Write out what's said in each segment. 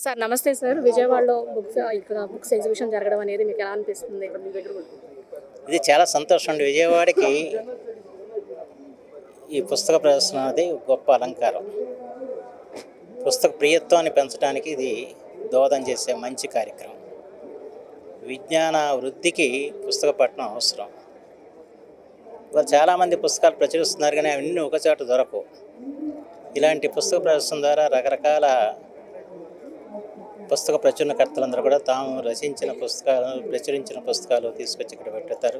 Sir నమస్తే sir. విజయవాడలో ఇక్కడ బుక్స్ ఎగ్జిబిషన్ జరగడం అనేది మీకు ఎలా అనిపిస్తుంది? ఇది చాలా సంతోషం అండి. విజయవాడకి ఈ పుస్తక ప్రదర్శన అనేది గొప్ప అలంకారం. పుస్తక ప్రియత్వాన్ని పెంచడానికి ఇది దోహదం చేసే మంచి కార్యక్రమం. విజ్ఞాన వృద్ధికి పుస్తక పఠనం అవసరం. వాళ్ళు చాలామంది పుస్తకాలు ప్రచురిస్తున్నారు, కానీ అవన్నీ ఒకచోట దొరకవు. ఇలాంటి పుస్తక ప్రదర్శన ద్వారా రకరకాల పుస్తక ప్రచురణకర్తలందరూ కూడా తాము రచించిన పుస్తకాలు, ప్రచురించిన పుస్తకాలు తీసుకొచ్చి ఇక్కడ పెడతారు.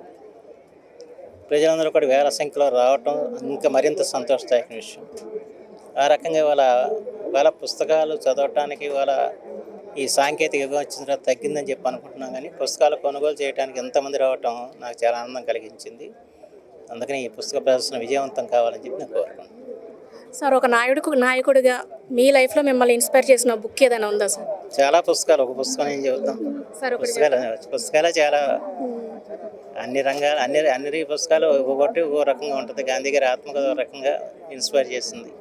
ప్రజలందరూ కూడా వేల సంఖ్యలో రావటం ఇంకా మరింత సంతోషదాయక విషయం. ఆ రకంగా వాళ్ళ పుస్తకాలు చదవటానికి ఈ సాంకేతిక యుగం వచ్చిన తర్వాత తగ్గిందని చెప్పి అనుకుంటున్నాం, కానీ పుస్తకాలు కొనుగోలు చేయడానికి ఎంతమంది రావటం నాకు చాలా ఆనందం కలిగించింది. అందుకని ఈ పుస్తక ప్రదర్శన విజయవంతం కావాలని చెప్పి నేను కోరుకుంటున్నాను. సార్, ఒక నాయకుడిగా మీ లైఫ్లో మిమ్మల్ని ఇన్స్పైర్ చేసిన బుక్ ఏదైనా ఉందా సార్? చాలా పుస్తకాలు, ఒక పుస్తకం ఏం చెబుతాం. పుస్తకాలు చాలా అన్ని రంగాలు, అన్ని పుస్తకాలు ఒక్కొక్కటి ఒక్కో రకంగా ఉంటుంది. గాంధీ గారి ఆత్మకథ ఒక రకంగా ఇన్స్పైర్ చేసింది,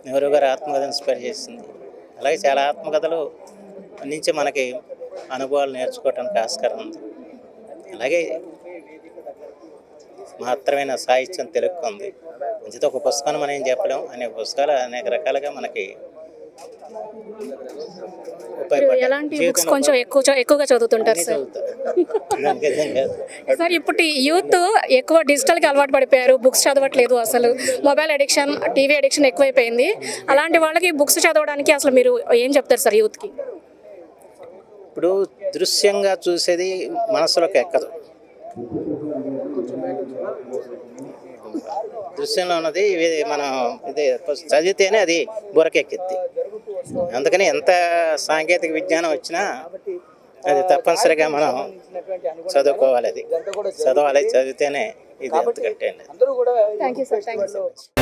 నెహ్రూ గారి ఆత్మకథ ఇన్స్పైర్ చేసింది. అలాగే చాలా ఆత్మకథలు నుంచి మనకి అనుభవాలు నేర్చుకోవడానికి ఆస్కారం ఉంది. అలాగే మహత్తరమైన సాహిత్యం తెలుగు ఉంది. మంచిది ఒక పుస్తకాన్ని మనం ఏం చెప్పలేం. అనేక పుస్తకాలు అనేక రకాలుగా మనకి కొంచెం ఎక్కువగా చదువుతుంటారు సార్. సార్, ఇప్పుడు యూత్ ఎక్కువ డిజిటల్కి అలవాటు పడిపోయారు, బుక్స్ చదవట్లేదు. అసలు మొబైల్ అడిక్షన్, టీవీ అడిక్షన్ ఎక్కువైపోయింది. అలాంటి వాళ్ళకి బుక్స్ చదవడానికి అసలు మీరు ఏం చెప్తారు సార్ యూత్కి? ఇప్పుడు దృశ్యంగా చూసేది మనసులోకి ఎక్కదు. దృశ్యంలో ఉన్నది మనం ఇది చదివితేనే అది బుర్రకెక్కిద్ది. అందుకని ఎంత సాంకేతిక విజ్ఞానం వచ్చినా అది తప్పనిసరిగా మనం చదువుకోవాలి. చదివితేనే ఇది ఎంతకంటే. Thank you sir.